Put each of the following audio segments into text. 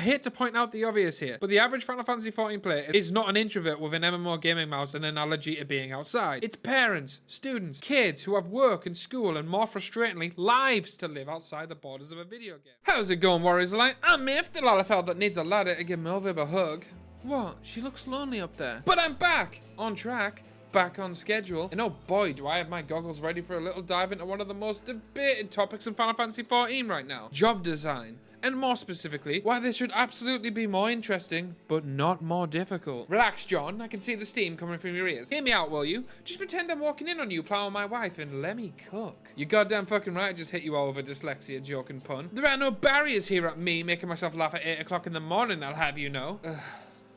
I hate to point out the obvious here, but the average Final Fantasy XIV player is not an introvert with an MMO gaming mouse and an allergy to being outside. It's parents, students, kids who have work and school and, more frustratingly, lives to live outside the borders of a video game. How's it going, Warriors Alike? I'm Miff, the Lalafell that needs a ladder to give Melvib a hug. What? She looks lonely up there. But I'm back! On track. Back on schedule, and oh boy, do I have my goggles ready for a little dive into one of the most debated topics in Final Fantasy XIV right now: job design. And more specifically, why they should absolutely be more interesting, but not more difficult. Relax, John. I can see the steam coming from your ears. Hear me out, will you? Just pretend I'm walking in on you plowing my wife and let me cook. You goddamn fucking right, I just hit you all over dyslexia, joke and pun. There are no barriers here at me making myself laugh at 8 o'clock in the morning, I'll have you know.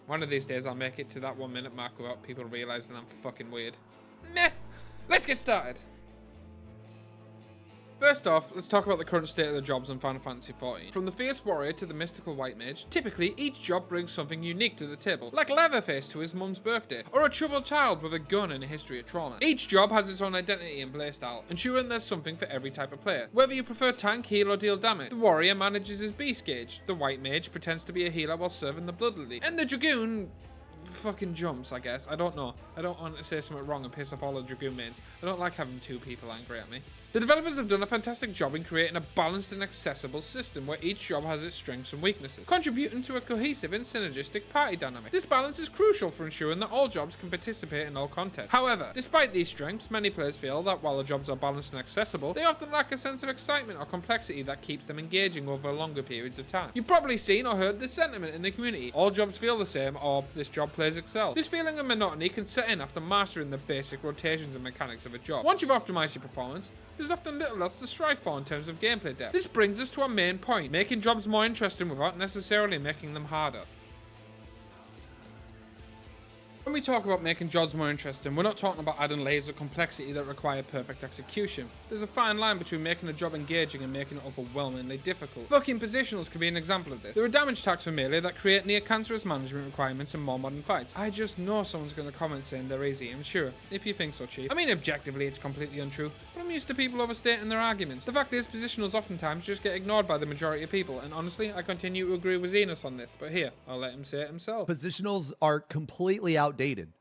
One of these days I'll make it to that 1 minute mark without people realizing I'm fucking weird. Meh. Let's get started. First off, let's talk about the current state of the jobs in Final Fantasy XIV. From the Fierce Warrior to the Mystical White Mage, typically each job brings something unique to the table, like Leatherface to his mum's birthday, or a troubled child with a gun and a history of trauma. Each job has its own identity and playstyle, ensuring there's something for every type of player. Whether you prefer tank, heal, or deal damage, the Warrior manages his beast gauge, the White Mage pretends to be a healer while serving the Blood Lily, and the Dragoon fucking jumps, I guess. I don't know. I don't want to say something wrong and piss off all the Dragoon mains. I don't like having two people angry at me. The developers have done a fantastic job in creating a balanced and accessible system where each job has its strengths and weaknesses, contributing to a cohesive and synergistic party dynamic. This balance is crucial for ensuring that all jobs can participate in all content. However, despite these strengths, many players feel that while the jobs are balanced and accessible, they often lack a sense of excitement or complexity that keeps them engaging over longer periods of time. You've probably seen or heard this sentiment in the community: all jobs feel the same, or this job players excel. This feeling of monotony can set in after mastering the basic rotations and mechanics of a job. Once you've optimized your performance, there's often little else to strive for in terms of gameplay depth. This brings us to our main point: making jobs more interesting without necessarily making them harder. When we talk about making jobs more interesting, we're not talking about adding layers of complexity that require perfect execution. There's a fine line between making a job engaging and making it overwhelmingly difficult. Fucking positionals can be an example of this. There are damage tags for melee that create near cancerous management requirements in more modern fights. I just know someone's going to comment saying they're easy, I'm sure, if you think so, Chief. I mean, objectively it's completely untrue, but I'm used to people overstating their arguments. The fact is, positionals oftentimes just get ignored by the majority of people, and honestly, I continue to agree with Enos on this, but here, I'll let him say it himself. Positionals are completely outdated.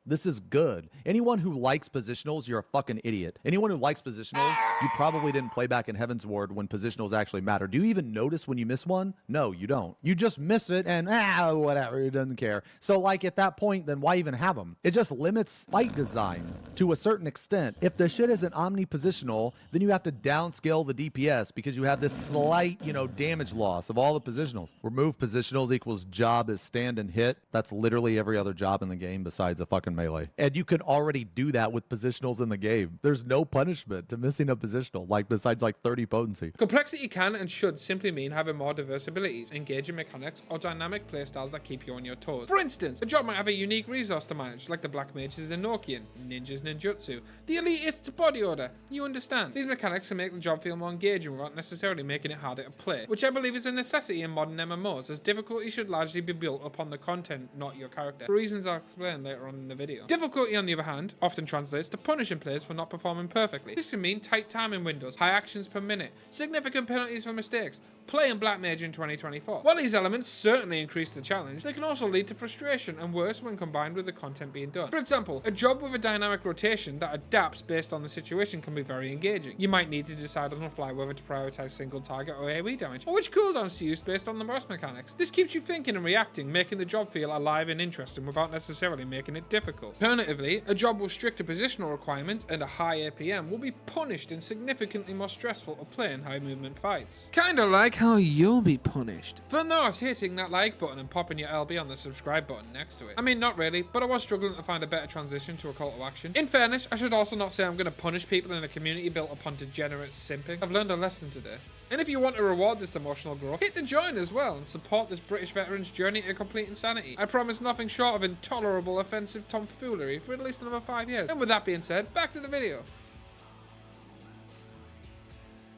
This is good. Anyone who likes positionals, you're a fucking idiot. Anyone who likes positionals, you probably didn't play back in Heaven's Ward when positionals actually matter. Do you even notice when you miss one? No, you don't. You just miss it and whatever, it doesn't care. So like at that point, then why even have them? It just limits fight design to a certain extent. If the shit is an omni-positional, then you have to downscale the DPS because you have this slight, damage loss of all the positionals. Remove positionals equals job is stand and hit. That's literally every other job in the game besides a fucking melee. And you can already do that with positionals in the game. There's no punishment to missing a positional, besides 30 potency. Complexity can and should simply mean having more diverse abilities, engaging mechanics, or dynamic playstyles that keep you on your toes. For instance, a job might have a unique resource to manage, like the Black Mage's Enochian, Ninja's Ninjutsu, the Elitist's Body Order. You understand. These mechanics can make the job feel more engaging without necessarily making it harder to play, which I believe is a necessity in modern MMOs, as difficulty should largely be built upon the content, not your character, for reasons I'll explain later on in the video. Difficulty, on the other hand, often translates to punishing players for not performing perfectly. This can mean tight timing windows, high actions per minute, significant penalties for mistakes. Playing Black Mage in 2024. While these elements certainly increase the challenge, they can also lead to frustration, and worse when combined with the content being done. For example, a job with a dynamic rotation that adapts based on the situation can be very engaging. You might need to decide on the fly whether to prioritize single target or AoE damage, or which cooldowns to use based on the boss mechanics. This keeps you thinking and reacting, making the job feel alive and interesting without necessarily making it difficult. Alternatively, a job with stricter positional requirements and a high APM will be punished and significantly more stressful to play in high movement fights. Kinda like how you'll be punished for not hitting that like button and popping your LB on the subscribe button next to it. I mean, not really, but I was struggling to find a better transition to a call to action. In fairness, I should also not say I'm going to punish people in a community built upon degenerate simping. I've learned a lesson today. And if you want to reward this emotional growth, hit the join as well and support this British veteran's journey to complete insanity. I promise nothing short of intolerable offensive tomfoolery for at least another 5 years. And with that being said, back to the video.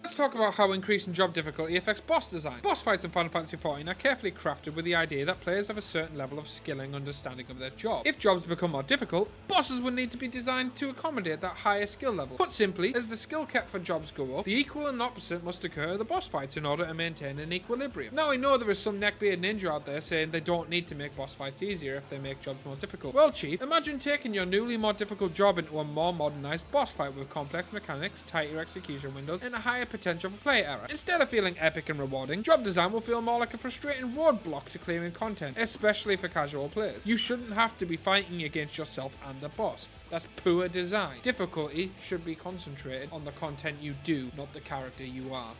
Let's Let's talk about how increasing job difficulty affects boss design. Boss fights in Final Fantasy XIV are carefully crafted with the idea that players have a certain level of skill and understanding of their job. If jobs become more difficult, bosses will need to be designed to accommodate that higher skill level. Put simply, as the skill cap for jobs go up, the equal and opposite must occur at the boss fights in order to maintain an equilibrium. Now I know there is some neckbeard ninja out there saying they don't need to make boss fights easier if they make jobs more difficult. Well, Chief, imagine taking your newly more difficult job into a more modernized boss fight with complex mechanics, tighter execution windows, and a higher potential for play error. Instead of feeling epic and rewarding, job design will feel more like a frustrating roadblock to clearing content, especially for casual players. You shouldn't have to be fighting against yourself and the boss. That's poor design. Difficulty should be concentrated on the content you do, not the character you are.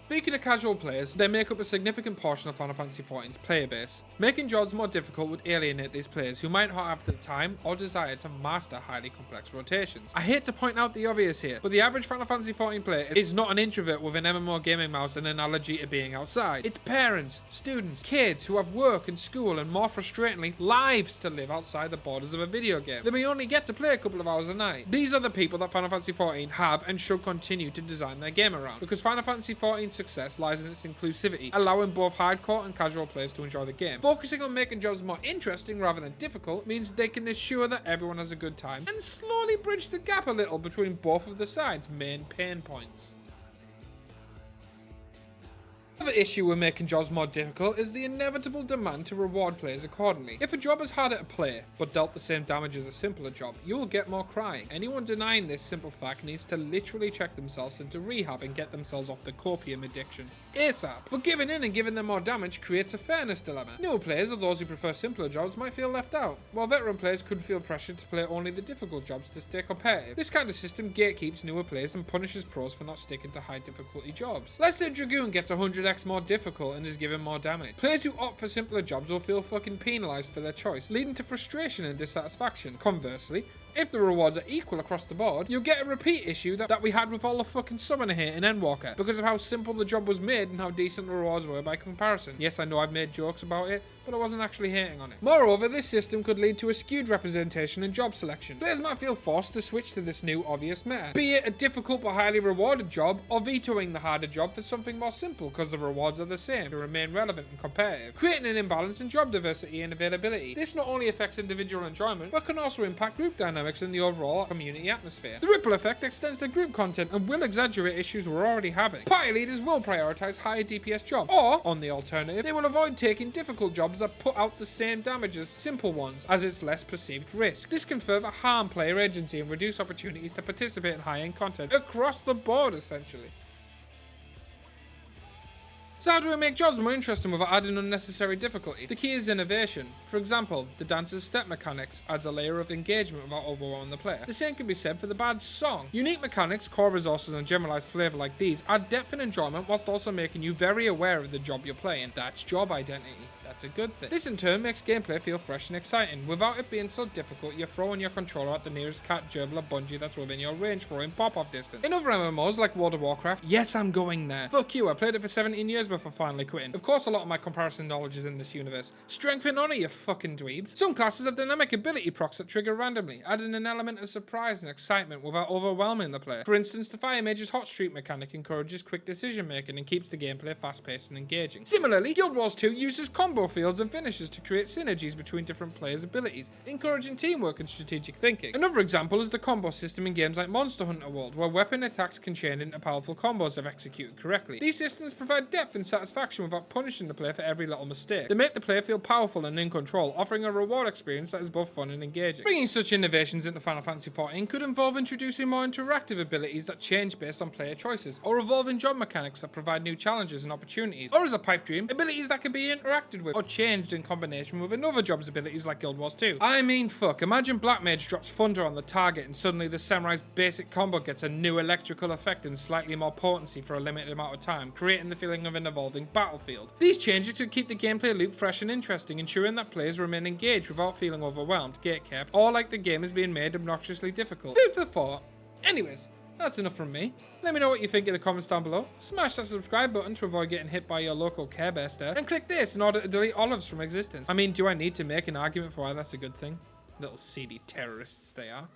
Speaking of casual players, they make up a significant portion of Final Fantasy XIV's player base. Making jobs more difficult would alienate these players who might not have the time or desire to master highly complex rotations. I hate to point out the obvious here, but the average Final Fantasy XIV player is not an introvert with an MMO gaming mouse and an allergy to being outside. It's parents, students, kids who have work and school and, more frustratingly, lives to live outside the borders of a video game. They may only get to play a couple of hours a night. These are the people that Final Fantasy XIV have and should continue to design their game around, because Final Fantasy XIV's success lies in its inclusivity, allowing both hardcore and casual players to enjoy the game. Focusing on making jobs more interesting rather than difficult means they can ensure that everyone has a good time and slowly bridge the gap a little between both of the sides' main pain points. Another issue with making jobs more difficult is the inevitable demand to reward players accordingly. If a job is harder to play, but dealt the same damage as a simpler job, you will get more crying. Anyone denying this simple fact needs to literally check themselves into rehab and get themselves off the copium addiction ASAP. But giving in and giving them more damage creates a fairness dilemma. Newer players, or those who prefer simpler jobs, might feel left out, while veteran players could feel pressured to play only the difficult jobs to stay competitive. This kind of system gatekeeps newer players and punishes pros for not sticking to high difficulty jobs. Let's say Dragoon gets 100x more difficult and is given more damage. Players who opt for simpler jobs will feel fucking penalized for their choice, leading to frustration and dissatisfaction. Conversely, if the rewards are equal across the board, you'll get a repeat issue that we had with all the fucking summoner hate in Endwalker, because of how simple the job was made and how decent the rewards were by comparison. Yes, I know I've made jokes about it, but I wasn't actually hating on it. Moreover, this system could lead to a skewed representation in job selection. Players might feel forced to switch to this new obvious meta, be it a difficult but highly rewarded job, or vetoing the harder job for something more simple because the rewards are the same to remain relevant and competitive, creating an imbalance in job diversity and availability. This not only affects individual enjoyment, but can also impact group dynamics and the overall community atmosphere. The ripple effect extends to group content and will exaggerate issues we're already having. Party leaders will prioritize higher DPS jobs, or, on the alternative, they will avoid taking difficult jobs that put out the same damage as simple ones, as it's less perceived risk. This can further harm player agency and reduce opportunities to participate in high-end content across the board, essentially. So how do we make jobs more interesting without adding unnecessary difficulty? The key is innovation. For example, the dancer's step mechanics adds a layer of engagement without overwhelming the player. The same can be said for the bad's song. Unique mechanics, core resources and generalized flavor like these add depth and enjoyment whilst also making you very aware of the job you're playing. That's job identity. That's a good thing. This in turn makes gameplay feel fresh and exciting, without it being so difficult you're throwing your controller at the nearest cat, gerbil or bungee that's within your range for in pop-off distance. In other MMOs like World of Warcraft, yes, I'm going there. Fuck you, I played it for 17 years before finally quitting. Of course a lot of my comparison knowledge is in this universe. Strength and honor, you fucking dweebs. Some classes have dynamic ability procs that trigger randomly, adding an element of surprise and excitement without overwhelming the player. For instance, the Fire Mage's hot streak mechanic encourages quick decision making and keeps the gameplay fast-paced and engaging. Similarly, Guild Wars 2 uses combo fields and finishes to create synergies between different players' abilities, encouraging teamwork and strategic thinking. Another example is the combo system in games like Monster Hunter World, where weapon attacks can chain into powerful combos if executed correctly. These systems provide depth and satisfaction without punishing the player for every little mistake. They make the player feel powerful and in control, offering a reward experience that is both fun and engaging. Bringing such innovations into Final Fantasy XIV could involve introducing more interactive abilities that change based on player choices, or evolving job mechanics that provide new challenges and opportunities, or as a pipe dream, abilities that can be interacted with or changed in combination with another job's abilities like Guild Wars 2. I mean, fuck, imagine Black Mage drops Thunder on the target and suddenly the Samurai's basic combo gets a new electrical effect and slightly more potency for a limited amount of time, creating the feeling of an evolving battlefield. These changes could keep the gameplay loop fresh and interesting, ensuring that players remain engaged without feeling overwhelmed, gatekept, or like the game is being made obnoxiously difficult. Food for thought. Anyways, that's enough from me. Let me know what you think in the comments down below. Smash that subscribe button to avoid getting hit by your local Care Bear stare. And click this in order to delete olives from existence. I mean, do I need to make an argument for why that's a good thing? Little seedy terrorists they are.